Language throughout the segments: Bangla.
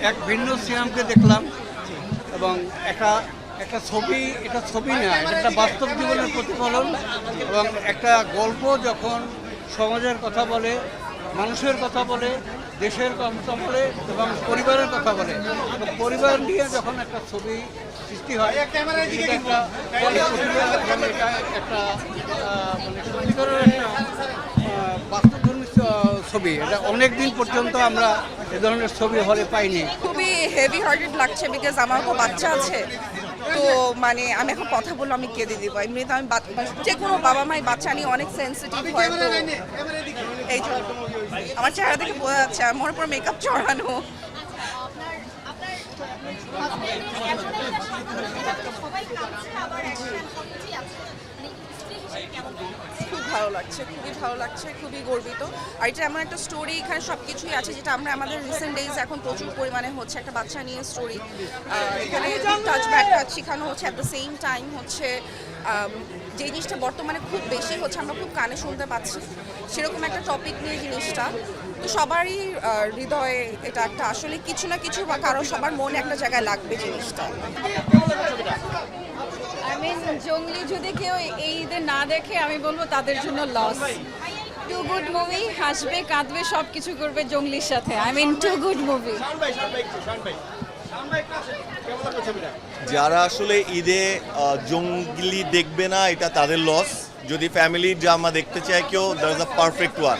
এক ভিন্ন সিনেমাকে দেখলাম এবং একটা একটা ছবি, এটা ছবি না, এটা একটা বাস্তব জীবনের প্রতিফলন এবং একটা গল্প যখন সমাজের কথা বলে, মানুষের কথা বলে, দেশের কথা বলে এবং পরিবারের কথা বলে, তো পরিবার নিয়ে যখন একটা ছবি সৃষ্টি হয় এটা একটা প্রতিভা এবং এটা একটা মানে সত্যিকারের একটা বাস্তবধর্মী ছবি। এটা অনেক দিন পর্যন্ত আমরা এ ধরনের ছবি হলে পাইনি। খুবই হেভি হার্টেড লাগছে বিকজ আমার তো বাচ্চা আছে, তো মানে আমি এখন কথা বললে আমি কেঁদে দিব। এমনিতে আমি যে কোনো বাবা মাই বাচ্চা নিয়ে অনেক সেন্সিটিভ হয়, তো এই জন্য আমার চেহারা দেখে বোঝা যাচ্ছে আমার উপর মেকআপ চড়ানো। খুব ভালো লাগছে, খুবই ভালো লাগছে, খুবই গর্বিত। আর এটা এমন একটা স্টোরি, এখানে সব কিছুই আছে যেটা আমরা আমাদের রিসেন্ট ডেজ এখন প্রচুর পরিমাণে হচ্ছে, একটা বাচ্চা নিয়ে স্টোরি। এখানে টাচ ব্যাড টাচ শেখানো হচ্ছে, অ্যাট দ্য সেম টাইম হচ্ছে যে জিনিসটা বর্তমানে খুব বেশি হচ্ছে, আমরা খুব কানে শুনতে পাচ্ছি, সেরকম একটা টপিক নিয়ে জিনিসটা। তো সবারই হৃদয়ে এটা একটা আসলে কিছু না কিছু বা কারো সবার মনে একটা জায়গায় লাগবে জিনিসটা। জঙ্গলি যদি কেউ এই ঈদে না দেখে আমি বলবো তাদের জন্য লস। টু গুড মুভি, হাসবে কাঁদবে সব কিছু করবে জঙ্গলির সাথে। Too good movie. যারা আসলে ঈদে জঙ্গলি দেখবে না এটা তাদের লস। যদি ফ্যামিলির ড্রামা দেখতে চায় কেউ, that is a perfect one.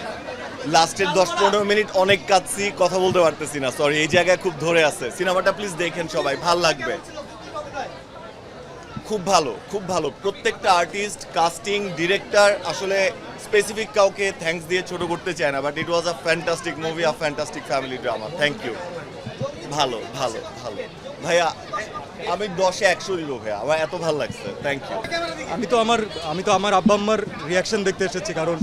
লাস্টের 10-15 মিনিট অনেক কাঁদছি, কথা বলতে পারতেছি না, সরি। এই জায়গায় খুব ধরে আছে। সিনেমাটা প্লিজ দেখেন সবাই, ভাল লাগবে। খুব ভালো, খুব ভালো। প্রত্যেকটা আর্টিস্ট, কাস্টিং, ডিরেক্টর, আসলে স্পেসিফিক কাউকে থ্যাঙ্কস দিয়ে ছোট করতে চায় না, but it was a fantastic movie, a fantastic family drama. Thank you. ভালো ভালো ভালো ভাইয়া, আমি 10-এ 100 দিব ভাইয়া, আমার এত ভালো লাগছে। Thank you. আমি তো আমার আব্বা আম্মার রিয়াকশন দেখতে এসেছি, কারণ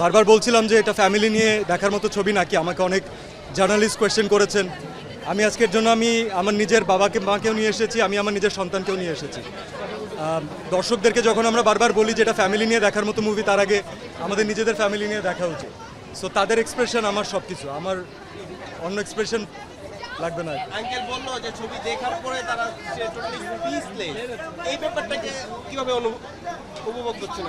বারবার বলছিলাম যে এটা ফ্যামিলি নিয়ে দেখার মতো ছবি নাকি। আমাকে অনেক জার্নালিস্ট কোয়েশ্চেন করেছেন। আমি আজকের জন্য আমি আমার নিজের বাবাকে মাকেও নিয়ে এসেছি, আমি আমার নিজের সন্তানকেও নিয়ে এসেছি। দর্শকদেরকে যখন আমরা বারবার বলি যে এটা ফ্যামিলি নিয়ে দেখার মতো মুভি, তার আগে আমাদের নিজেদের ফ্যামিলি নিয়ে দেখা উচিত। সো তাদের এক্সপ্রেশন আমার সব কিছু, আমার অন্য এক্সপ্রেশন লাগবে না। আঙ্কেল বললো যে ছবি দেখার পরে তারা টোটালি পিসলেস, এই ব্যাপারটাকে কিভাবে উপভোগ করছেন?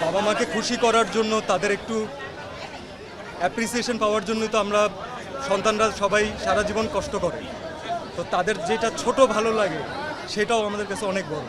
বাবা মাকে খুশি করার জন্য, তাদের একটু অ্যাপ্রিসিয়েশন পাওয়ার জন্যই তো আমরা সন্তানরা সবাই সারা জীবন কষ্ট করে, তো তাদের যেটা ছোট ভালো লাগে সেটাও আমাদের কাছে অনেক বড়।